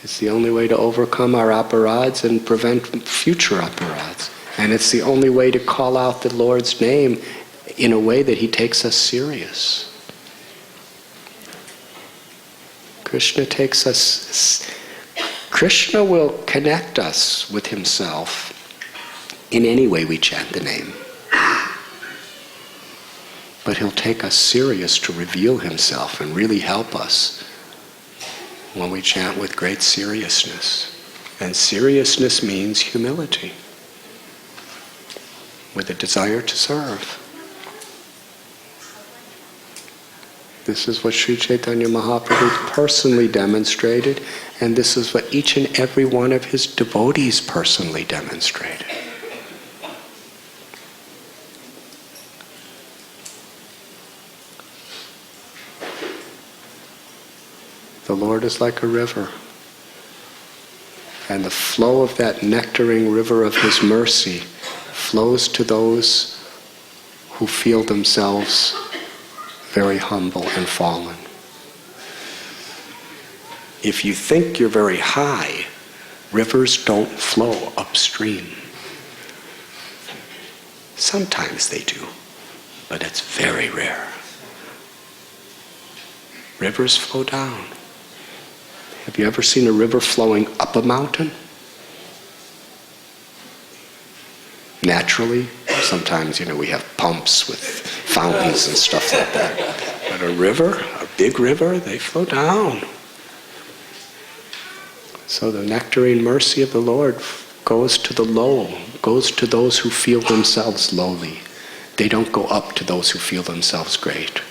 It's the only way to overcome our aparadhs and prevent future aparadhs. And it's the only way to call out the Lord's name in a way that He takes us serious. Krishna takes us... Krishna will connect us with Himself in any way we chant the name. But He'll take us serious to reveal Himself and really help us when we chant with great seriousness. And seriousness means humility, with a desire to serve. This is what Sri Chaitanya Mahaprabhu personally demonstrated, and this is what each and every one of his devotees personally demonstrated. The Lord is like a river, and the flow of that nectaring river of His mercy flows to those who feel themselves very humble and fallen. If you think you're very high, rivers don't flow upstream. Sometimes they do, but it's very rare. Rivers flow down. Have you ever seen a river flowing up a mountain? Naturally, sometimes, we have pumps with fountains and stuff like that. But a river, a big river, they flow down. So the nectarine mercy of the Lord goes to the low, goes to those who feel themselves lowly. They don't go up to those who feel themselves great.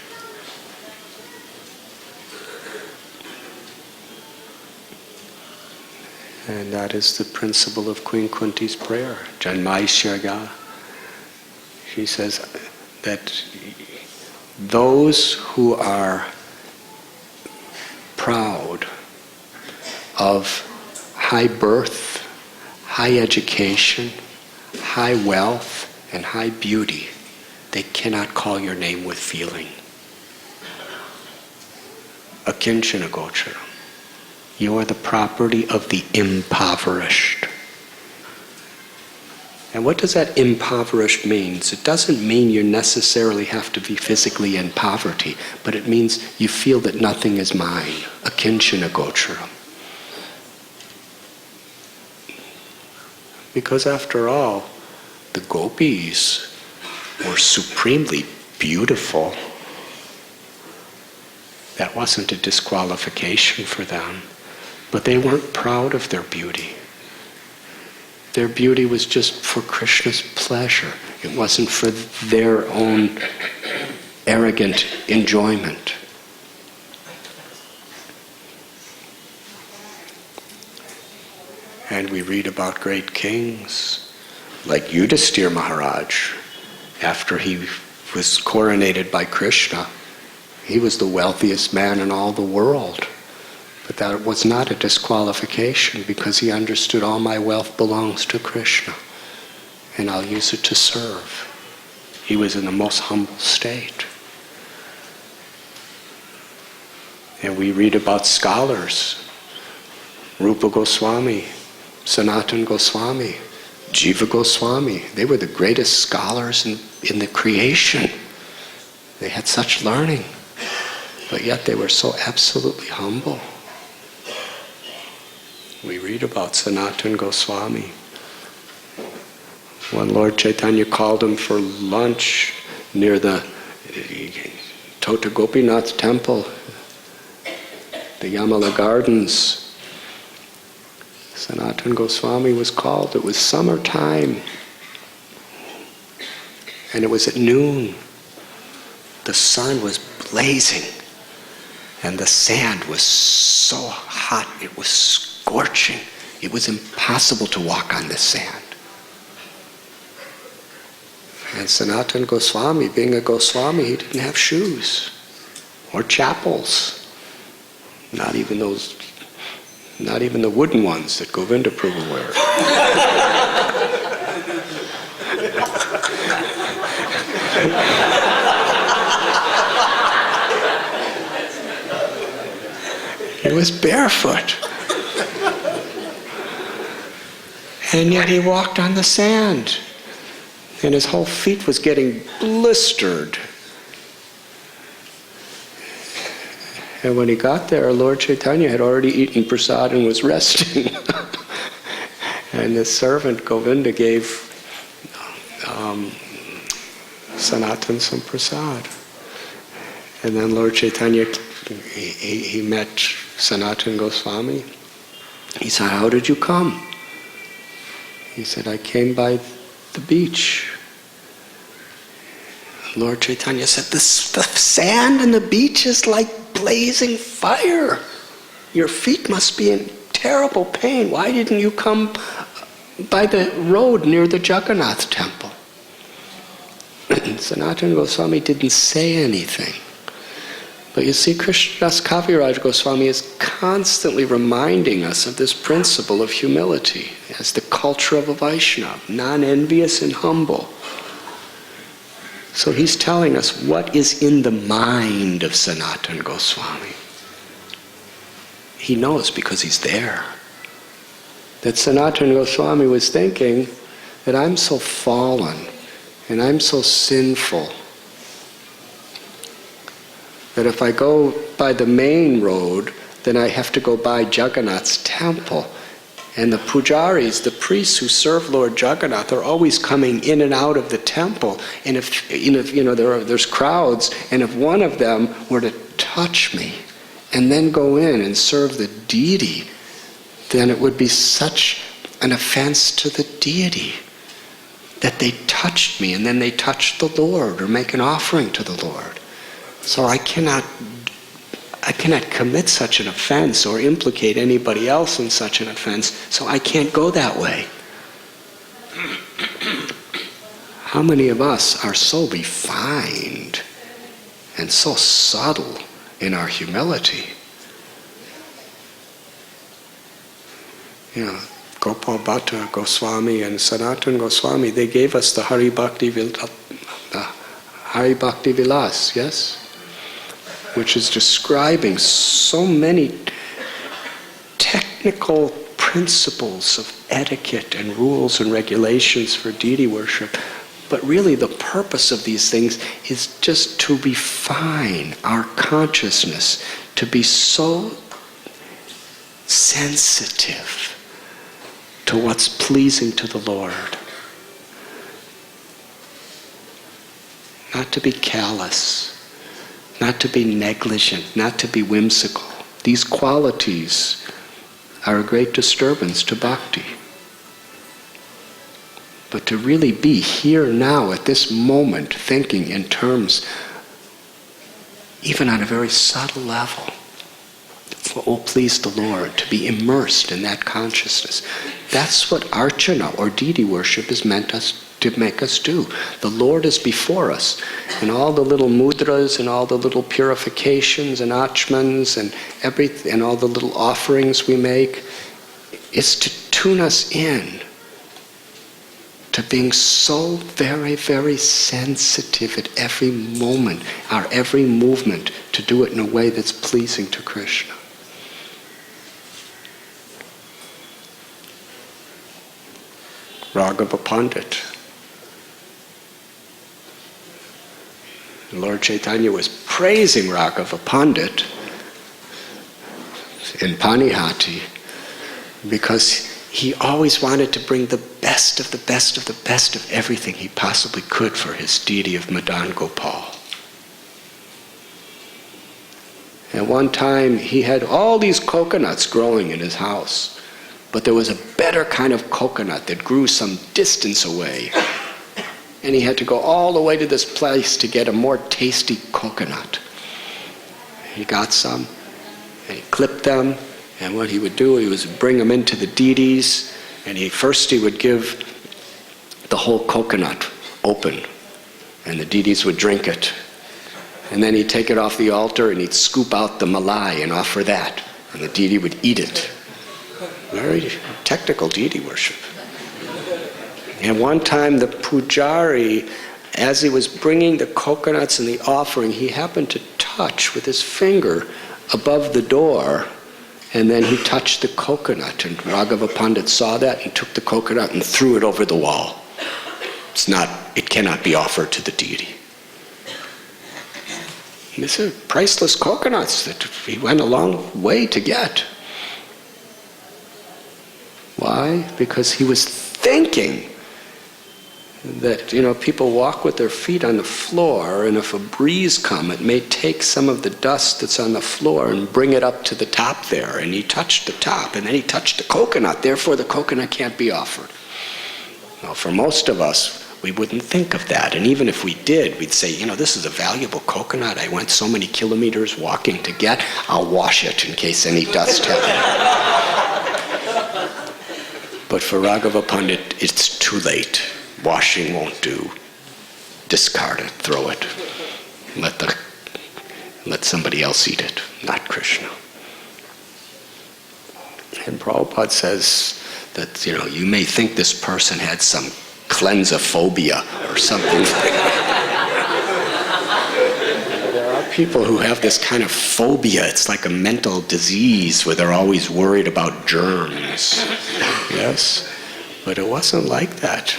And that is the principle of Queen Kunti's prayer, Janmaishyarga. She says that those who are proud of high birth, high education, high wealth, and high beauty, they cannot call your name with feeling. Akinchana gocharam. You are the property of the impoverished. And what does that impoverished mean? It doesn't mean you necessarily have to be physically in poverty, but it means you feel that nothing is mine. Akinchana gocharam. Because after all, the gopis were supremely beautiful. That wasn't a disqualification for them. But they weren't proud of their beauty. Their beauty was just for Krishna's pleasure. It wasn't for their own arrogant enjoyment. And we read about great kings, like Yudhisthira Maharaj. After he was coronated by Krishna, he was the wealthiest man in all the world. But that was not a disqualification, because he understood all my wealth belongs to Krishna, and I'll use it to serve. He was in the most humble state. And we read about scholars, Rupa Goswami, Sanatana Goswami, Jiva Goswami. They were the greatest scholars in the creation. They had such learning, but yet they were so absolutely humble. We read about Sanatana Goswami. When Lord Chaitanya called him for lunch near the Tota Gopinath temple, the Yamala Gardens, Sanatana Goswami was called. It was summertime, and it was at noon. The sun was blazing, and the sand was so hot, it was scorching. It was impossible to walk on the sand. And Sanatana Goswami, being a Goswami, he didn't have shoes or chapels. Not even the wooden ones that Govinda Prabhu wears. He was barefoot. And yet he walked on the sand. And his whole feet was getting blistered. And when he got there, Lord Chaitanya had already eaten prasad and was resting. And the servant Govinda gave Sanatan some prasad. And then Lord Chaitanya, he met Sanatan Goswami. He said, "How did you come?" He said, "I came by the beach." Lord Chaitanya said, the sand and the beach is like blazing fire. Your feet must be in terrible pain. Why didn't you come by the road near the Jagannath temple? Sanatana Goswami didn't say anything. But you see, Krishnadas Kaviraj Goswami is constantly reminding us of this principle of humility as the culture of a Vaishnava, non-envious and humble. So he's telling us what is in the mind of Sanatana Goswami. He knows because he's there. That Sanatana Goswami was thinking that I'm so fallen and I'm so sinful that if I go by the main road, then I have to go by Jagannath's temple. And the pujaris, the priests who serve Lord Jagannath, are always coming in and out of the temple. And if there's crowds, and if one of them were to touch me and then go in and serve the deity, then it would be such an offense to the deity that they touched me and then they touched the Lord or make an offering to the Lord. So I cannot commit such an offense or implicate anybody else in such an offense, so I can't go that way. How many of us are so refined and so subtle in our humility? Gopal Bhatta Goswami and Sanatana Goswami, they gave us the Hari Bhakti Vilas, yes? Which is describing so many technical principles of etiquette and rules and regulations for deity worship. But really the purpose of these things is just to refine our consciousness, to be so sensitive to what's pleasing to the Lord. Not to be callous. Not to be negligent, not to be whimsical. These qualities are a great disturbance to bhakti. But to really be here now at this moment, thinking in terms, even on a very subtle level, what will please the Lord, to be immersed in that consciousness. That's what archana or deity worship is meant to make us do. The Lord is before us, and all the little mudras and all the little purifications and achmans and everything and all the little offerings we make is to tune us in to being so very, very sensitive at every moment, our every movement, to do it in a way that's pleasing to Krishna. Raghava Pandit. Lord Chaitanya was praising Raghava Pandit in Panihati because he always wanted to bring the best of the best of the best of everything he possibly could for his deity of Madan Gopal. And one time he had all these coconuts growing in his house, but there was a better kind of coconut that grew some distance away. And he had to go all the way to this place to get a more tasty coconut. He got some, and he clipped them, and what he would do, he would bring them into the deities, and he would give the whole coconut open, and the deities would drink it. And then he'd take it off the altar, and he'd scoop out the malai and offer that, and the deity would eat it. Very technical deity worship. And one time the pujari, as he was bringing the coconuts and the offering, he happened to touch with his finger above the door And then he touched the coconut, and Raghava Pandit saw that and took the coconut and threw it over the wall. It cannot be offered to the deity. These are priceless coconuts that he went a long way to get. Why? Because he was thinking that, people walk with their feet on the floor, and if a breeze comes, it may take some of the dust that's on the floor and bring it up to the top there. And he touched the top, and then he touched the coconut. Therefore, the coconut can't be offered. Now, for most of us, we wouldn't think of that. And even if we did, we'd say, this is a valuable coconut. I went so many kilometers walking to get. I'll wash it in case any dust happens. But for Raghava Pandit, it's too late. Washing won't do. Discard it, throw it. Let somebody else eat it, not Krishna. And Prabhupada says that, you may think this person had some cleansophobia or something. There are people who have this kind of phobia. It's like a mental disease where they're always worried about germs. Yes? But it wasn't like that.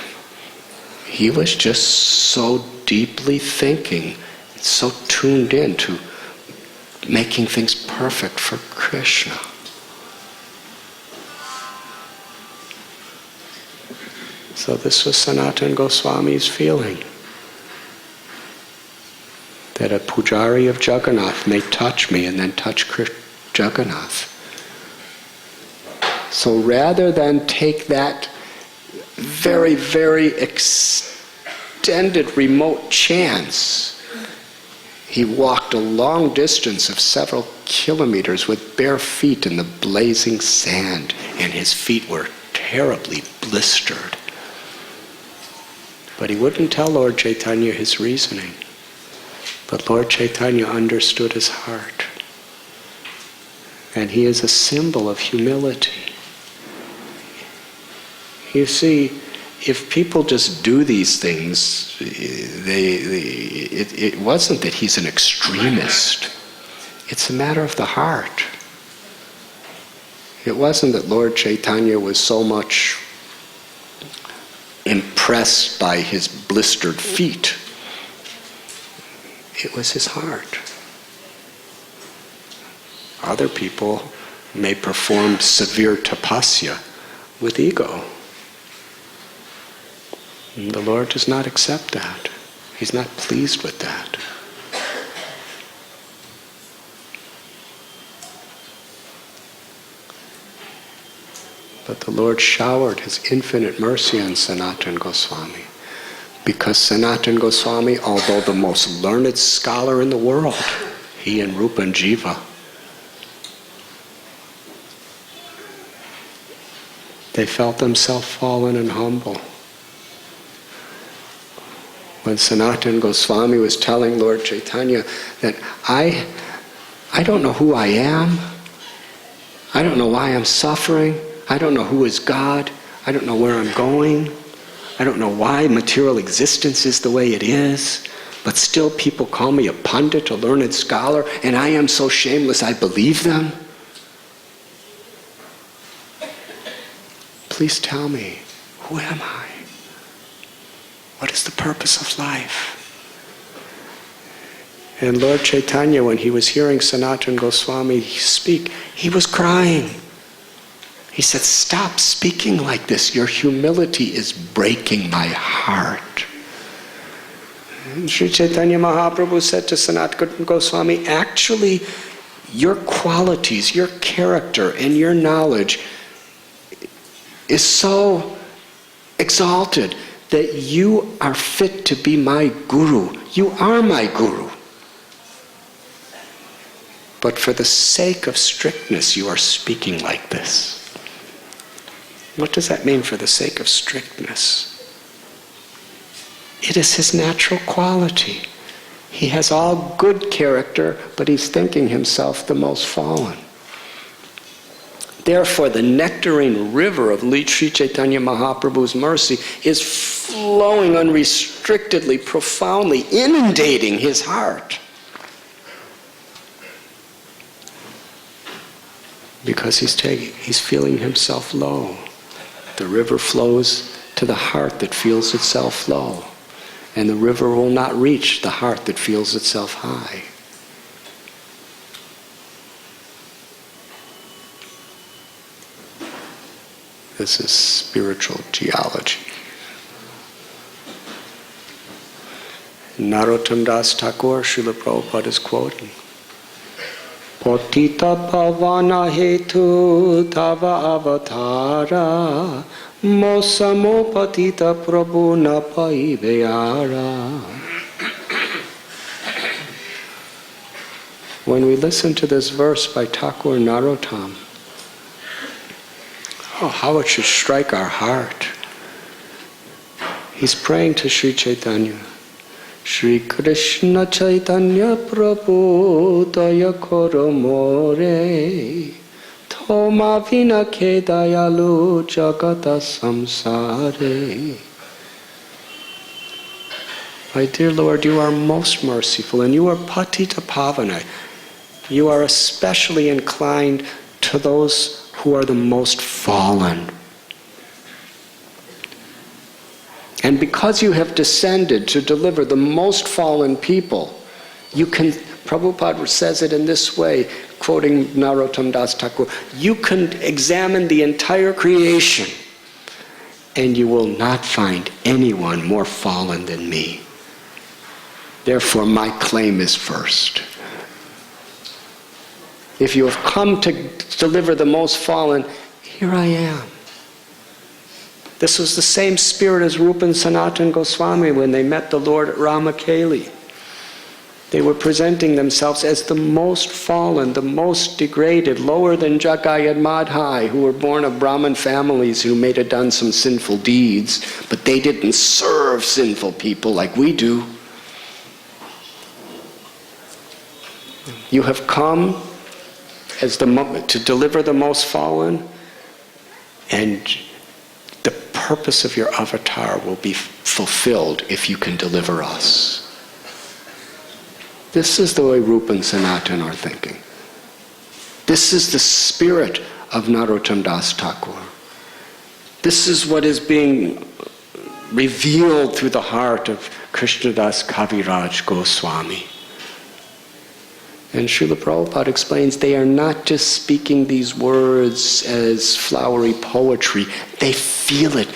He was just so deeply thinking, so tuned in to making things perfect for Krishna. So this was Sanatana Goswami's feeling, that a pujari of Jagannath may touch me and then touch Jagannath. So rather than take that very, very extended, remote chance, he walked a long distance of several kilometers with bare feet in the blazing sand, and his feet were terribly blistered. But he wouldn't tell Lord Chaitanya his reasoning. But Lord Chaitanya understood his heart. And he is a symbol of humility. You see, if people just do these things, it wasn't that he's an extremist. It's a matter of the heart. It wasn't that Lord Chaitanya was so much impressed by his blistered feet. It was his heart. Other people may perform severe tapasya with ego. And the Lord does not accept that. He's not pleased with that. But the Lord showered his infinite mercy on Sanatana Goswami, because Sanatana Goswami, although the most learned scholar in the world, he and Rupa and Jiva, they felt themselves fallen and humble. When Sanatana Goswami was telling Lord Chaitanya that I don't know who I am, I don't know why I'm suffering, I don't know who is God, I don't know where I'm going, I don't know why material existence is the way it is, but still people call me a pundit, a learned scholar, and I am so shameless I believe them. Please tell me, who am I? What is the purpose of life? And Lord Chaitanya, when he was hearing Sanatana Goswami speak, he was crying. He said, "Stop speaking like this. Your humility is breaking my heart." And Sri Chaitanya Mahaprabhu said to Sanatana Goswami, actually, your qualities, your character, and your knowledge is so exalted that you are fit to be my guru. You are my guru. But for the sake of strictness, you are speaking like this. What does that mean, for the sake of strictness? It is his natural quality. He has all good character, but he's thinking himself the most fallen. Therefore, the nectarine river of Sri Chaitanya Mahaprabhu's mercy is flowing unrestrictedly, profoundly, inundating his heart. Because he's feeling himself low. The river flows to the heart that feels itself low. And the river will not reach the heart that feels itself high. This is spiritual geology. Narottam Das Thakur, Srila Prabhupada is quoting, Patita pavana hetu tava avatara mosamo patita prabhu na paiveyara. When we listen to this verse by Thakur Narottam, how it should strike our heart. He's praying to Sri Chaitanya. Shri Krishna Chaitanya Prabhu Daya Koro More Thoma Vina Ke Dayalu Jagata Samsare. My dear Lord, you are most merciful and you are Patita Pavana. You are especially inclined to those who are the most fallen. And because you have descended to deliver the most fallen people, you can, Prabhupada says it in this way, quoting Narottam Das Thakur, you can examine the entire creation and you will not find anyone more fallen than me. Therefore, my claim is first. If you have come to deliver the most fallen, here I am. This was the same spirit as Rupa and Sanatana Goswami when they met the Lord at Ramakeli. They were presenting themselves as the most fallen, the most degraded, lower than Jagai and Madhai, who were born of Brahmin families who may have done some sinful deeds, but they didn't serve sinful people like we do. You have come as to deliver the most fallen, and the purpose of your avatar will be fulfilled if you can deliver us. This is the way Rupa and Sanatana are thinking. This is the spirit of Narottam Das Thakur. This is what is being revealed through the heart of Krishnadas Kaviraj Goswami. And Srila Prabhupada explains they are not just speaking these words as flowery poetry. They feel it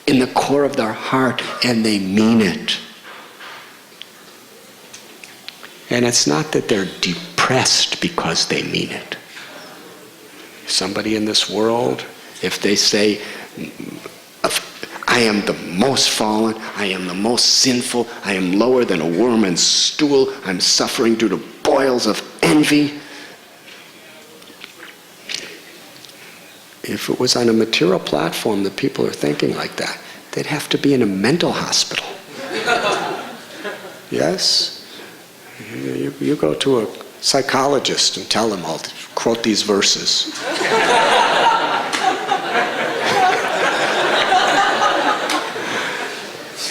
in the core of their heart and they mean it. And it's not that they're depressed because they mean it. Somebody in this world, if they say, I am the most fallen, I am the most sinful, I am lower than a worm and stool, I'm suffering due to boils of envy. If it was on a material platform that people are thinking like that, they'd have to be in a mental hospital. Yes? You go to a psychologist and tell them, I'll quote these verses.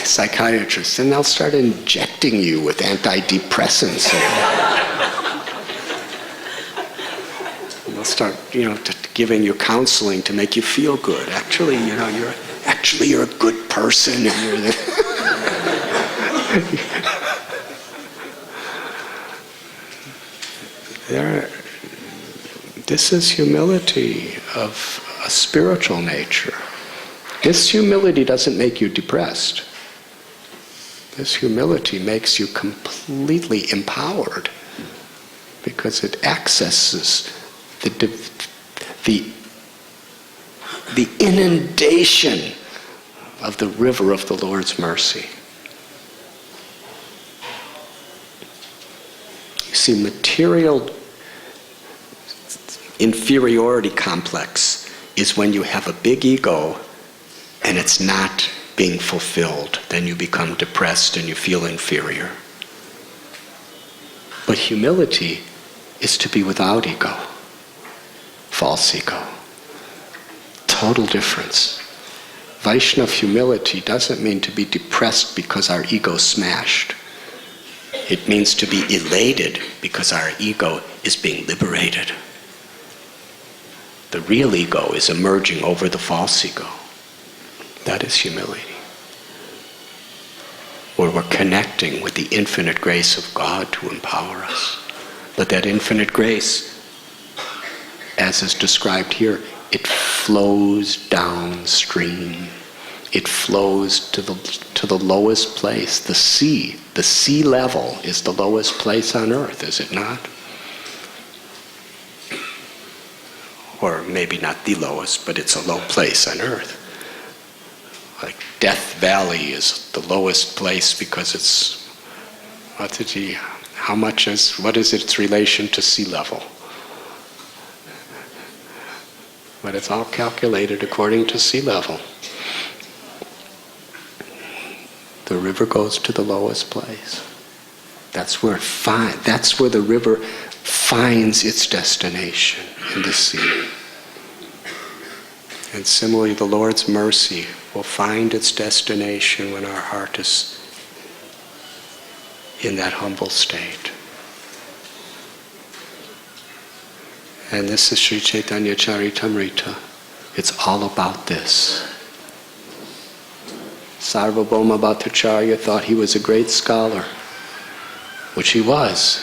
Psychiatrists, and they'll start injecting you with antidepressants. And they'll start, giving you counseling to make you feel good. Actually, you're a good person, and you're this is humility of a spiritual nature. This humility doesn't make you depressed. This humility makes you completely empowered because it accesses the inundation of the river of the Lord's mercy. You see, material inferiority complex is when you have a big ego and it's not being fulfilled. Then you become depressed and you feel inferior. But humility is to be without ego, false ego. Total difference. Vaishnava humility doesn't mean to be depressed because our ego's smashed. It means to be elated because our ego is being liberated. The real ego is emerging over the false ego. That is humility. Where we're connecting with the infinite grace of God to empower us. But that infinite grace, as is described here, it flows downstream. It flows to the lowest place, the sea. The sea level is the lowest place on earth, is it not? Or maybe not the lowest, but it's a low place on earth. Like Death Valley is the lowest place because it's, what is its relation to sea level? But it's all calculated according to sea level. The river goes to the lowest place. That's where the river finds its destination, in the sea. And similarly, the Lord's mercy will find its destination when our heart is in that humble state. And this is Sri Chaitanya Charitamrita. It's all about this. Sarvabhauma Bhattacharya thought he was a great scholar, which he was.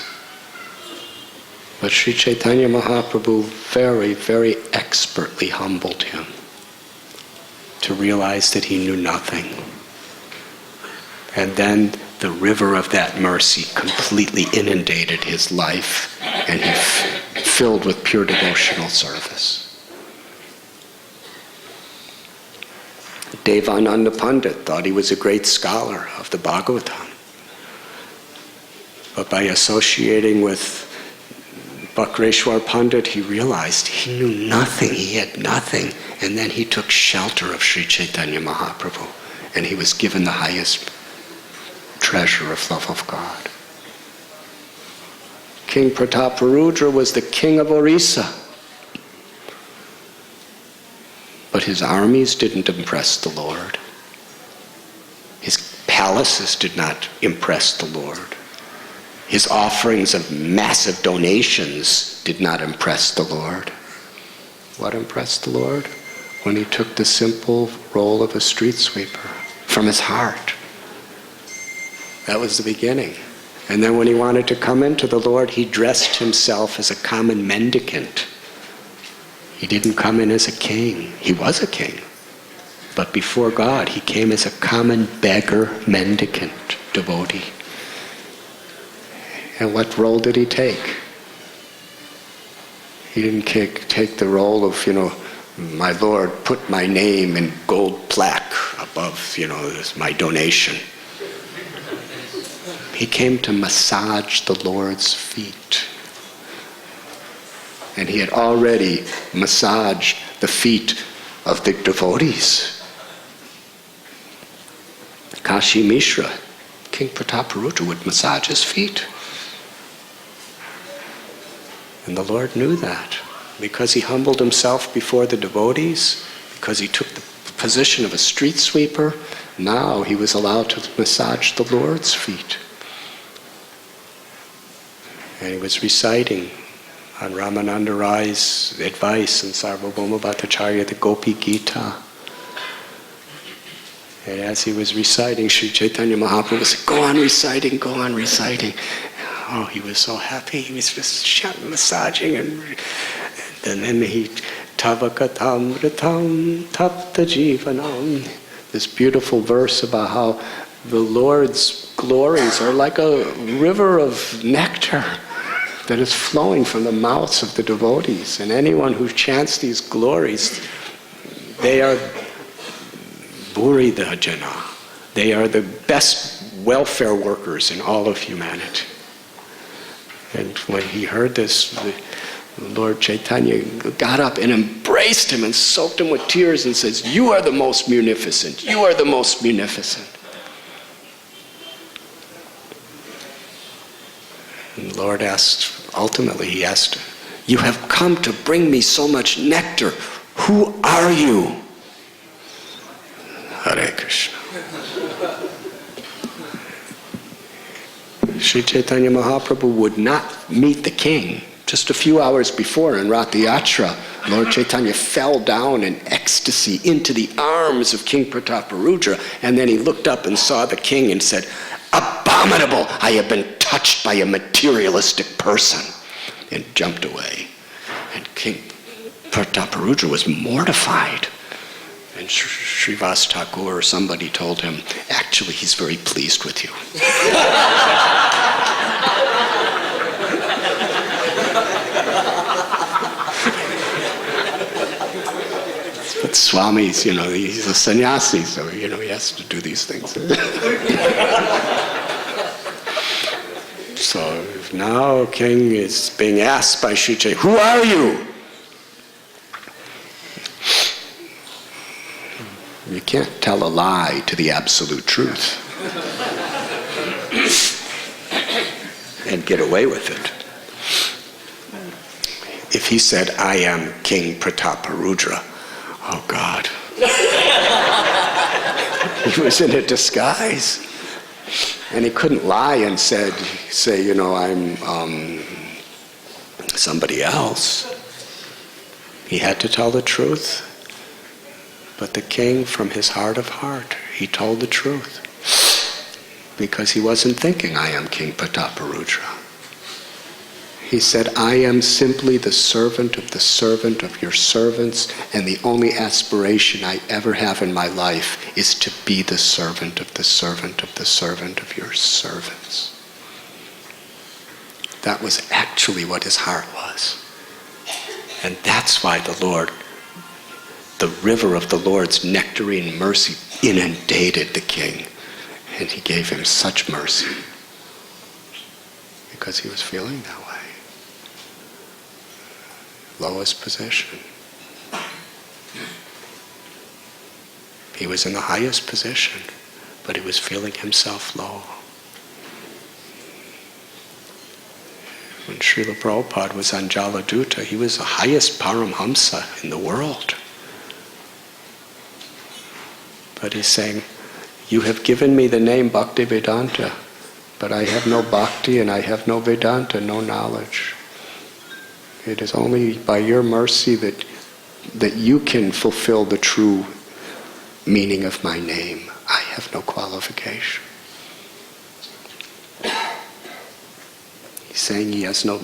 But Sri Chaitanya Mahaprabhu very, very expertly humbled him to realize that he knew nothing. And then the river of that mercy completely inundated his life, and he filled with pure devotional service. Devananda Pandit thought he was a great scholar of the Bhagavatam. But by associating with Bakreshwar Pandit, he realized he knew nothing, he had nothing. And then he took shelter of Sri Chaitanya Mahaprabhu, and he was given the highest treasure of love of God. King Prataparudra was the king of Orissa. But his armies didn't impress the Lord. His palaces did not impress the Lord. His offerings of massive donations did not impress the Lord. What impressed the Lord? When he took the simple role of a street sweeper from his heart. That was the beginning. And then when he wanted to come into the Lord, he dressed himself as a common mendicant. He didn't come in as a king. He was a king. But before God, he came as a common beggar, mendicant, devotee. And what role did he take? He didn't take the role of, my Lord, put my name in gold plaque above, my donation. He came to massage the Lord's feet. And he had already massaged the feet of the devotees. Kashi Mishra, King Prataparudra, would massage his feet. And the Lord knew that. Because he humbled himself before the devotees, because he took the position of a street sweeper, now he was allowed to massage the Lord's feet. And he was reciting on Ramananda Rai's advice and Sarvabhauma Bhattacharya, the Gopi Gita. And as he was reciting, Sri Chaitanya Mahaprabhu said, go on reciting, go on reciting. Oh, he was so happy. He was just massaging and then he Tavakatam Ratam Tapta Jivanam. This beautiful verse about how the Lord's glories are like a river of nectar that is flowing from the mouths of the devotees. And anyone who chants these glories, they are Burida Jana. They are the best welfare workers in all of humanity. And when he heard this, the Lord Chaitanya got up and embraced him and soaked him with tears and says, you are the most munificent. You are the most munificent. And the Lord ultimately he asked, you have come to bring me so much nectar. Who are you? Hare Krishna. Sri Chaitanya Mahaprabhu would not meet the king Just a few hours before in Rath Yatra, Lord Chaitanya fell down in ecstasy into the arms of King Prataparudra, and then he looked up and saw the king and said, "Abominable! I have been touched by a materialistic person," and jumped away. And King Prataparudra was mortified. And Srivas Thakur or somebody told him, "Actually, he's very pleased with you." But Swami's, he's a sannyasi, so, he has to do these things. So now King is being asked by Sri Chaitanya, "Who are you?" You can't tell a lie to the absolute truth and get away with it. If he said, "I am King Prataparudra," oh God. He was in a disguise. And he couldn't lie and say, I'm somebody else. He had to tell the truth. But the king, from his heart of heart, he told the truth. Because he wasn't thinking, "I am King Prataparudra." He said, "I am simply the servant of your servants, and the only aspiration I ever have in my life is to be the servant of the servant of the servant of your servants." That was actually what his heart was. And that's why the river of the Lord's nectarine mercy inundated the king, and he gave him such mercy because he was feeling that way. Lowest position. He was in the highest position, but he was feeling himself low. When Srila Prabhupada was on Jaladuta, he was the highest Paramhamsa in the world. But he's saying, "You have given me the name Bhakti Vedanta, but I have no bhakti and I have no Vedanta, no knowledge. It is only by your mercy that you can fulfill the true meaning of my name. I have no qualification." He's saying he has no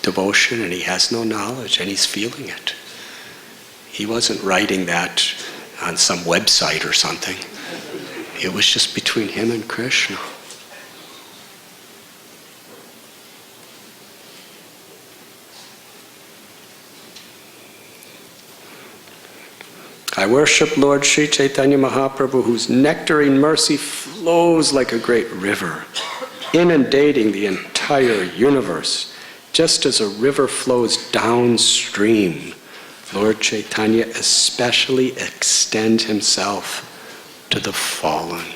devotion and he has no knowledge, and he's feeling it. He wasn't writing that on some website or something. It was just between him and Krishna. I worship Lord Sri Chaitanya Mahaprabhu, whose nectarine mercy flows like a great river, inundating the entire universe. Just as a river flows downstream, Lord Chaitanya especially extends himself to the fallen.